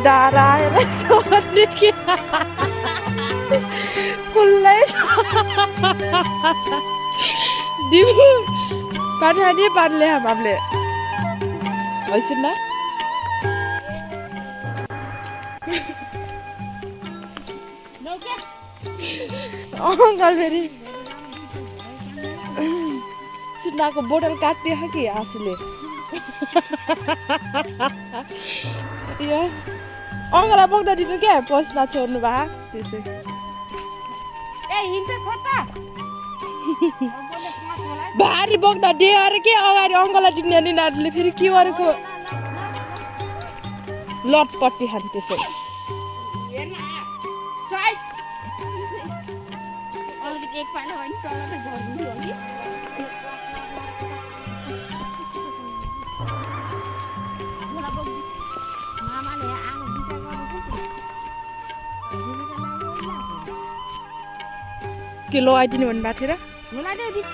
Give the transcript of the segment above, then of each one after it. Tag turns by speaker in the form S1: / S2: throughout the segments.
S1: डारा आएर सोध्ने के खुल्लै दिबु पानी पानले हामीले हैसिन न अंकल फेरि सुन्नाको बोतल काट्ने हो कि आँसुले यो अंकललाई बोक्न दिनु क्या पस्न छोड्नु भा त्यसै भारी बोक्न दिए अरे के अगाडि अङ्कललाई दिने नि नानीले फेरि के गरेको लटपट्टि खान त्यसै के लो आइदिनु भन्नुभएको थियो र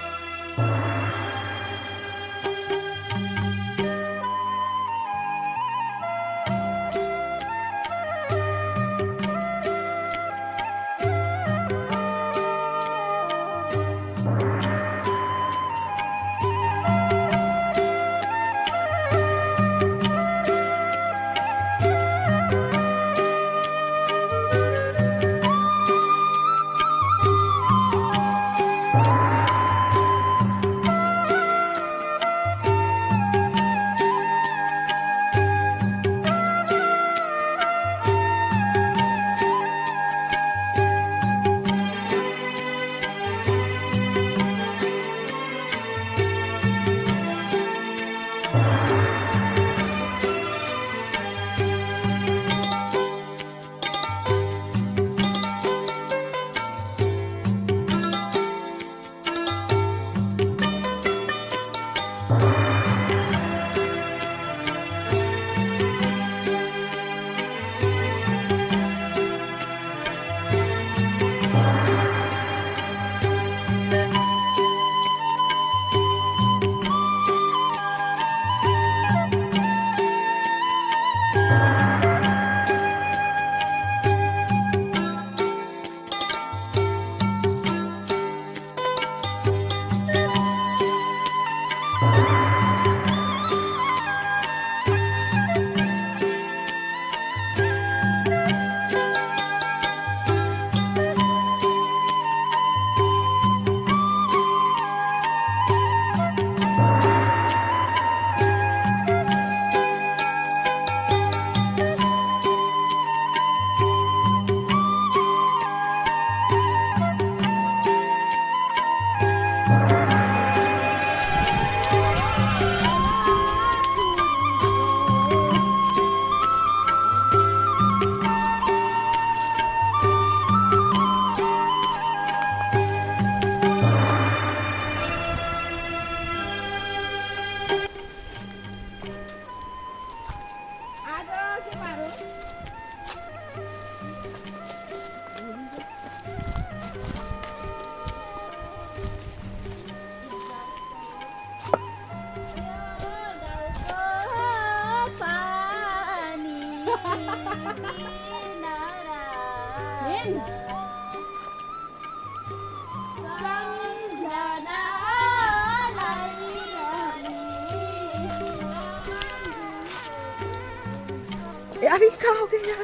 S1: अभी कहाँ हो गया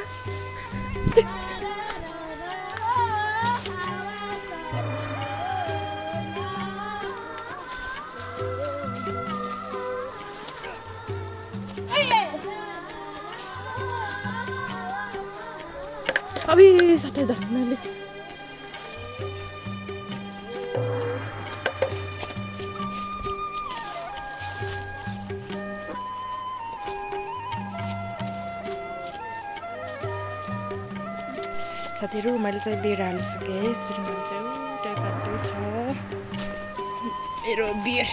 S1: अभी सबै धन्यले साथीहरु मैले चाहिँ बियर हालिसकेँ है श्रीमान चाहिँ उता काट्दै छ मेरो बियर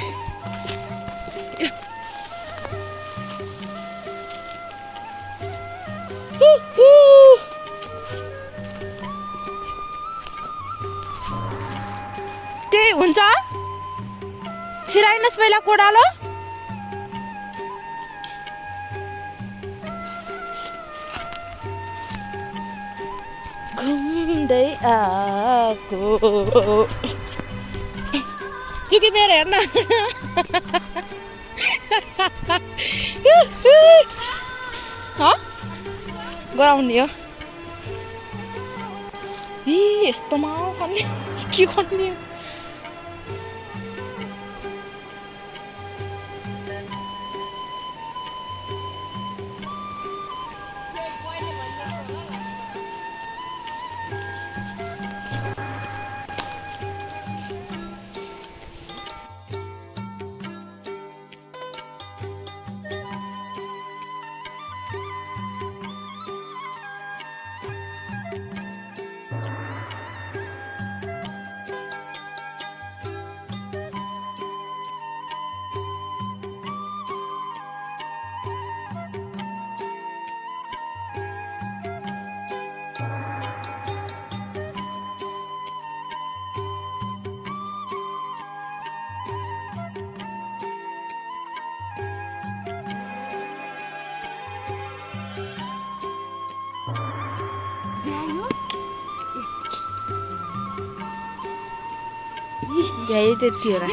S1: त्यही हुन्छ छिराइनस् पहिला कोडालो हिँड्दै आएको चुकी बेर हेर्न गराउने हो यस्तोमा खाने के गर्ने यही त्यति हो र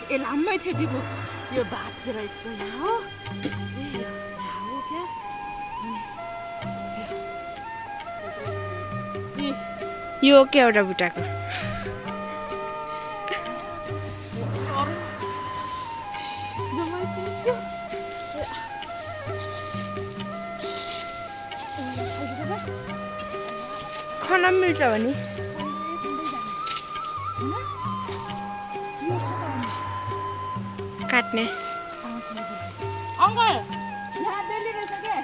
S1: ए लामै थियो दिपु यो भात चाहिँ यसको यहाँ हो यो के एउटा बुटाको खाना मिल्छ भने काट्ने अङ्कल यहाँ बेली रहेछ के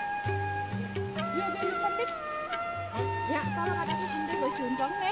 S1: यो बेली पनि यहाँ तलबाट चाहिँ सुन्दै गएपछि हुन्छ नि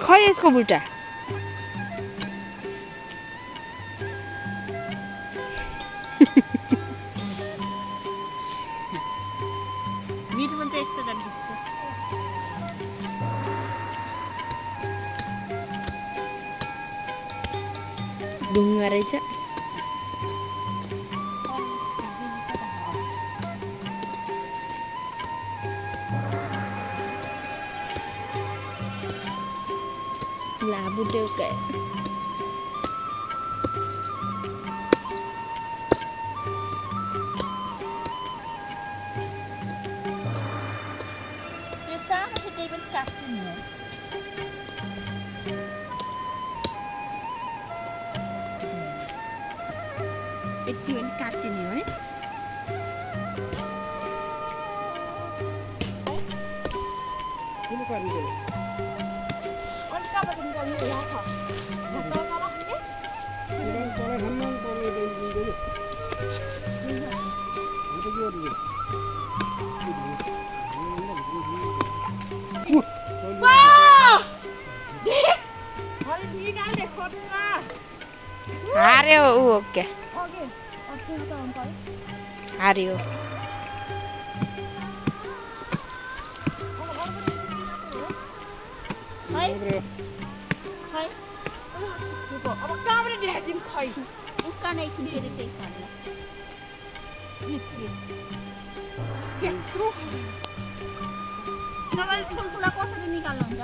S1: खै यसको बुट्टा मिठो पनि यस्तो ढुङ्गा रहेछ लाबु देउका त्यो सानो छिटै पनि काट्छु नि यति पनि काट्ने हो है किन पर्ने हार्यो ऊ ओके हार्यो अब कहाँबाट देखाइदिउँ खै उकानै छु नि त्यही खानु नभए ठुल्ठुला कसरी निकाल्नुहुन्छ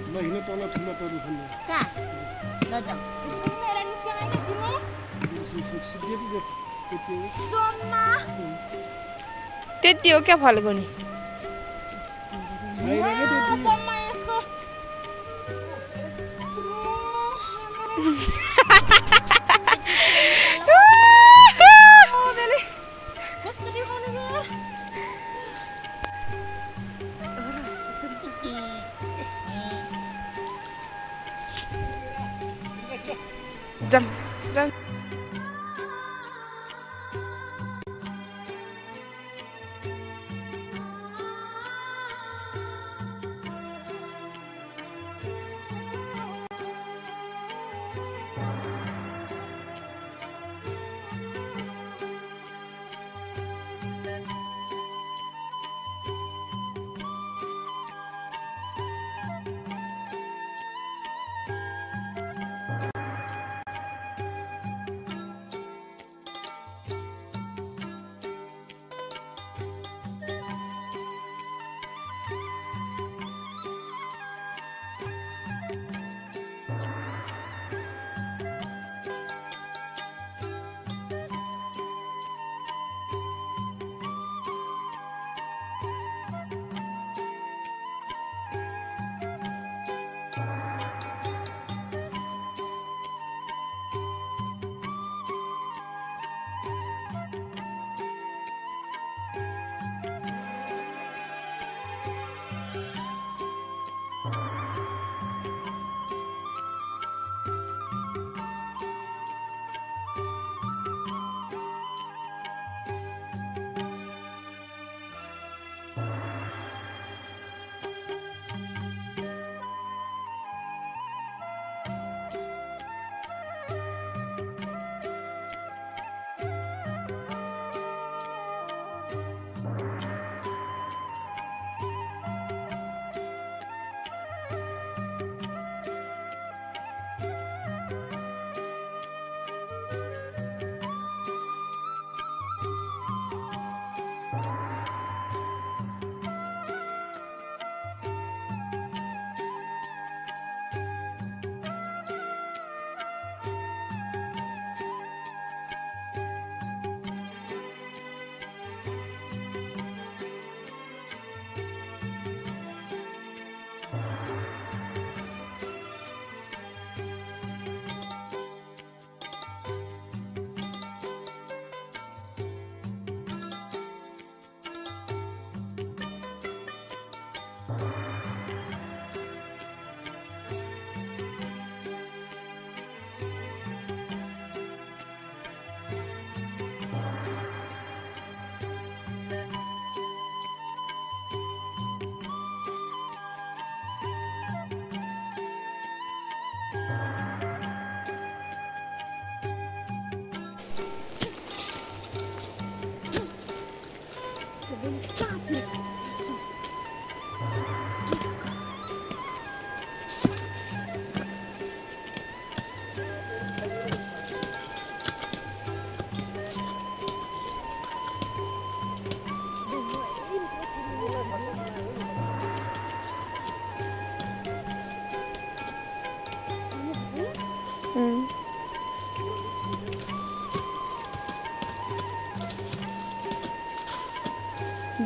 S1: ल हिँड्न तल ठुलो टोरी खन्नु कहाँ ल जाऊ मेरा निस्केन के तिम्रो सोनमा त्यति हो क्या फल्गुनी सोनमा Jump, jump.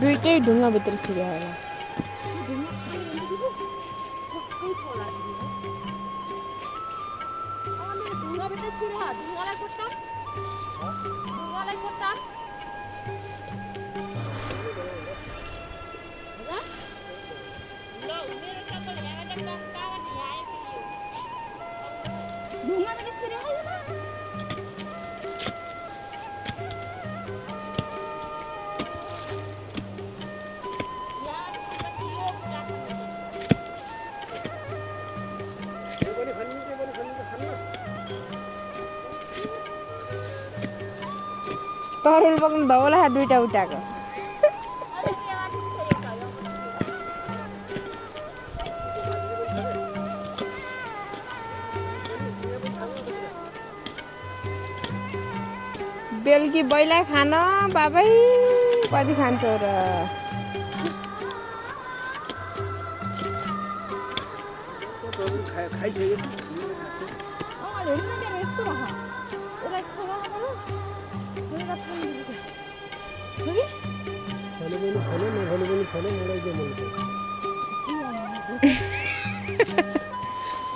S1: दुईटै ढुङ्गाभित्र छिर्यो होला तरुल बोक्नु धौला दुईटा उठाएको बेलुकी बैला खान बाबै कति खान्छौ र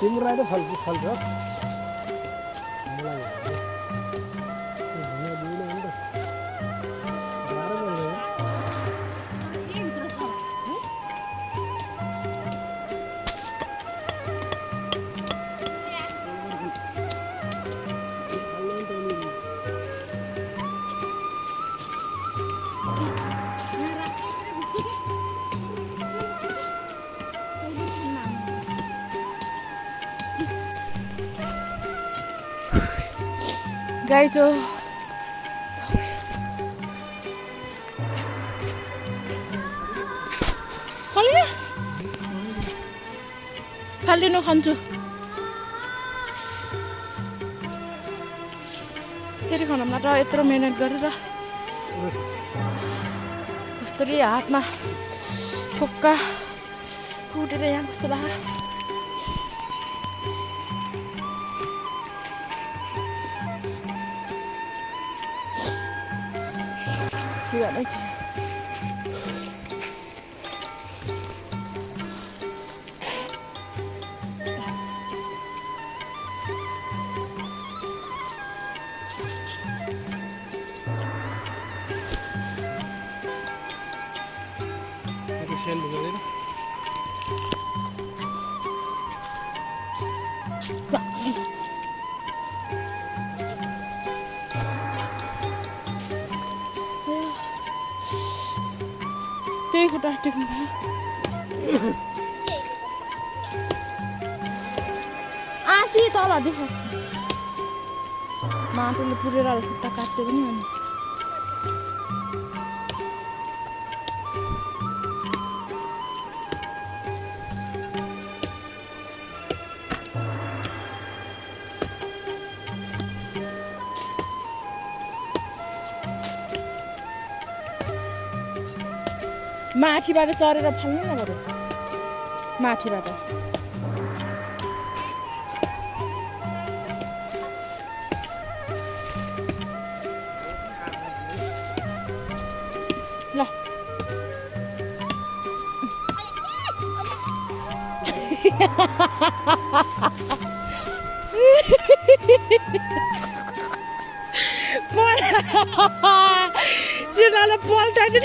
S2: तिम्रो फल छ
S1: गाई जो फालिदिनु खान्छु फेरि खानामा त यत्रो मेहनत गरेर कसरी हातमा ठोक्का फुटेर यहाँ कस्तो लाग्यो सिगानै थियो त्यही खुट्टा टेक्नु भयो आसी तल देखाउँछ माटोले पुरेर खुट्टा काट्यो पनि अनि माथिबाट चढेर फाल्नु न बरु माथिबाट ल सिलाले पल्टायो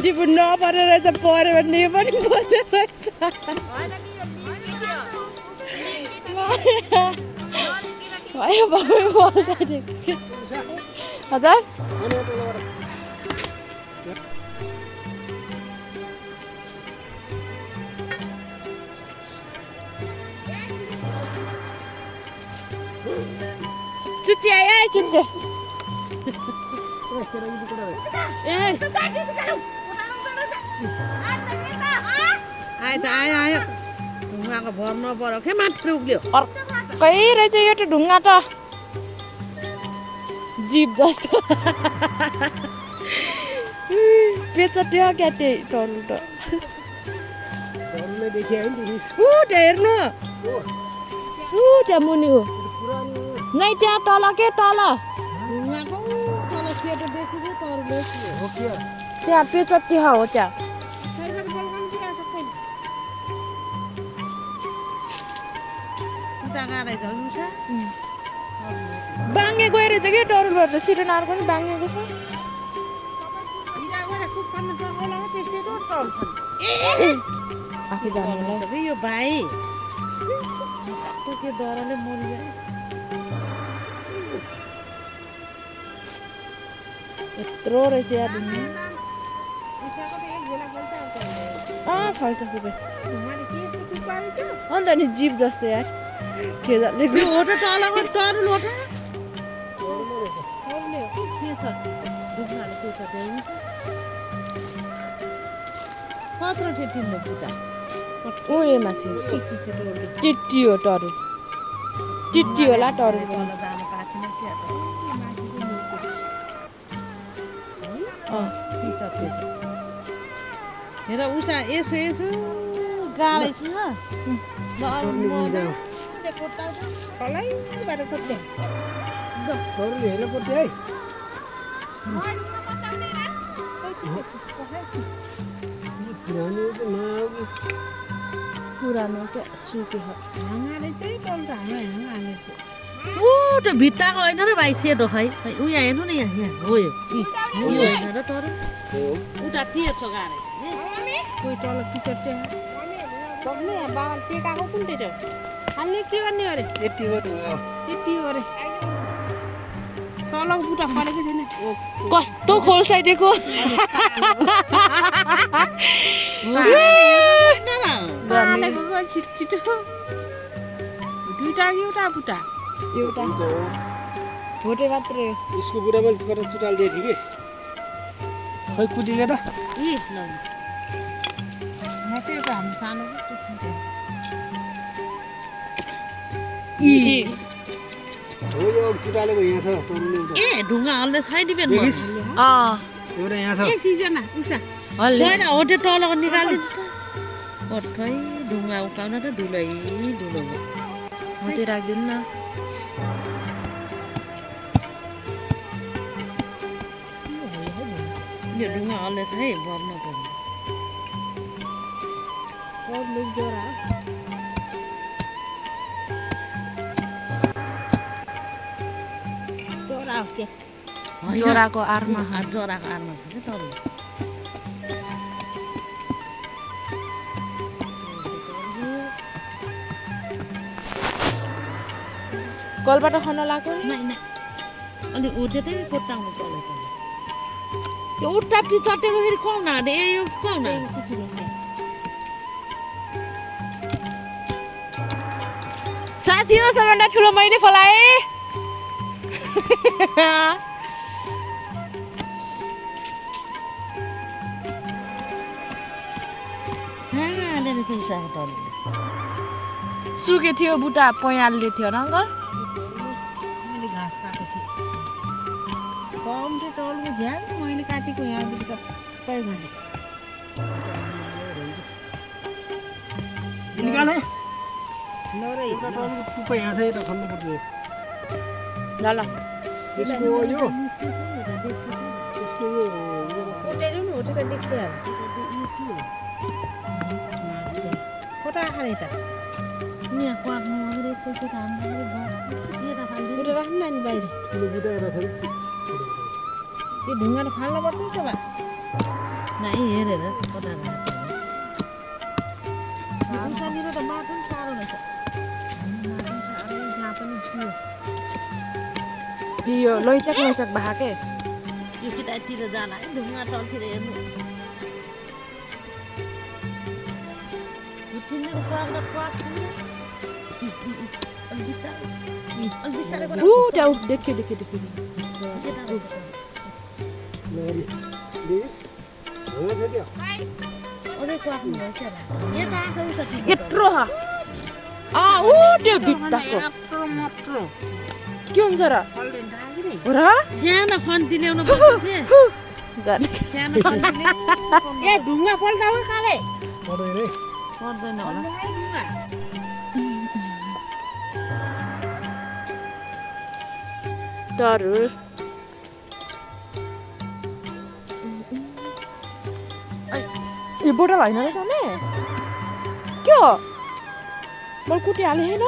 S1: दिपु नपरेर रहेछ पऱ्यो भने यो पनि पर्ने रहेछ भयो भयो पल्टाइदिएको हजुर चुच्ची आयो है चुच्ची
S2: आयो त आयो आयो ढुङ्गाको भर नपऱ्यो के माथि उक्ल्यो
S1: अर्कै रहेछ यो त ढुङ्गा त जीव जस्तो पेचट्यो क्या त्यही टर्नु त ऊ त्यहाँ हेर्नु ऊ त्यहाँ मुनि हो नै त्यहाँ तल के तल
S2: ढुङ्गाको तल सेतो देखेको तरुले
S1: त्यहाँ पेचट्यो हो त्यहाँ बाङ्गे गएर चाहिँ के टरुलबाट त सिटोनार पनि बाङ्गे गएको आफै जानु
S2: यो भाइ के डरले मरियो
S1: यत्रो रहेछ यार ढुङ्गा फल्छ खुबै अन्त नि जीव जस्तो यार खेजाले
S2: हो त तलको टरुल हो त कत्रो थियो तिम्रो बुटा
S1: ऊ यो माथि टिट्टी हो टरुल टिट्टी होला टरुल
S2: तल जानु पाएको थिएन हेर उषा यसो यसो गाह्रै थियो कलैबाट कोट्ने
S1: पुरानो क्या सुके
S2: ऊ त्यो भित्ताको होइन र भाइ सेतो खै ऊ यहाँ हेर्नु न यहाँ यहाँ हो यो होइन र तर उता टेर्छ गाह्रै
S1: कोही तल टिकट बग्ने बाबा टेकाएको कुन टेक्यो खाली के गर्ने अरे
S3: यति हो
S1: त्यति हो अरे तलको बुटा फलेको छैन
S3: कस्तो खोल साइडेको
S1: फलेको छिटो छिटो दुईटा एउटा बुटा
S3: एउटा भोटे मात्रै
S4: उसको बुढामा गरेर चुटाल दिए थिएँ कि खै कुटिले त
S2: यहाँ चाहिँ एउटा हाम्रो सानो
S4: हो यो चुटालेको यहाँ छ तरुले एउटा
S2: ए ढुङ्गा हल्ले छाइदिबेन म
S4: देखिस्? एउटा यहाँ छ
S1: ए सिजना उषा
S3: हल्ले
S2: होइन हो त्यो तलको निकालिदिनु त कठै ढुङ्गा उकाउन त धुलै धुलो भयो
S3: भोटे राखिदिनु न
S2: यो ढुङ्गा हल्ले छ है बर्न पर्ने होइन,
S3: जराको आरमा
S2: जराको आरमा छ क्या तल
S3: कलबाट खन लाग्यो नि
S2: नै नै अलि उठेतै कोट्टाउनु पर्यो त यो उट्टा पिचटेको फेरि खुवाउन आँटे ए यो खुवाउन
S3: साथी हो सबैभन्दा ठुलो मैले फलाएँ सुके थियो बुटा पयालले थियो न अङ्कल
S2: मैले घाँस काटेको थिएँ
S1: कम्ती तलको झ्याल मैले काटेको यहाँदेखि सबै घाँस
S4: निकाल है
S1: नरै
S4: एउटा तरुलको टुप्पो यहाँ छ यता खन्नुपर्छ यो।
S3: ल ल
S4: यसको यो यसको यो
S1: उठेर नि उठेर देख्छ फोटा खाने त
S2: यहाँ क्वाक्नु अगाडि पैसा काम यता फाल्दै
S1: उठेर राख्नु नानी बाहिर
S4: ठुलो बुटा एउटा छ नि।
S1: यो ढुङ्गा त फाल्नुपर्छ उसो भए
S2: नै हेरेर कता
S1: उतानिर त माटो पनि साह्रो रहेछ माटो पनि साह्रो जहाँ पनि छुयो
S3: यो लैचक लैचक भाके
S2: यो केटातिर जान है ढुङ्गा तलतिर हेर्नु तिनीहरू क्वाक्दा क्वाक अलि बिस्तारै गर।
S3: ऊ त्यहाँ देख्यो देख्यो देख्यो
S4: नगरी देखिस्? हो छ क्या
S2: अझै क्वाक्नु भयो क्या यता आउँछ उसो
S3: यत्रो ऊ त्यो भित्ताको
S1: मात्र
S3: के हुन्छ र हो र
S2: सानो खन्ती ल्याउनु पर्छ के
S3: गर्ने
S2: सानो खन्ती ल्याउनु
S1: ए ढुङ्गा पल्टाउ काले
S4: पर्दैन है
S2: पर्दैन होला
S3: डरु यो बोतल होइन रहेछ नि के हो मैले कुटिहालेँ होइन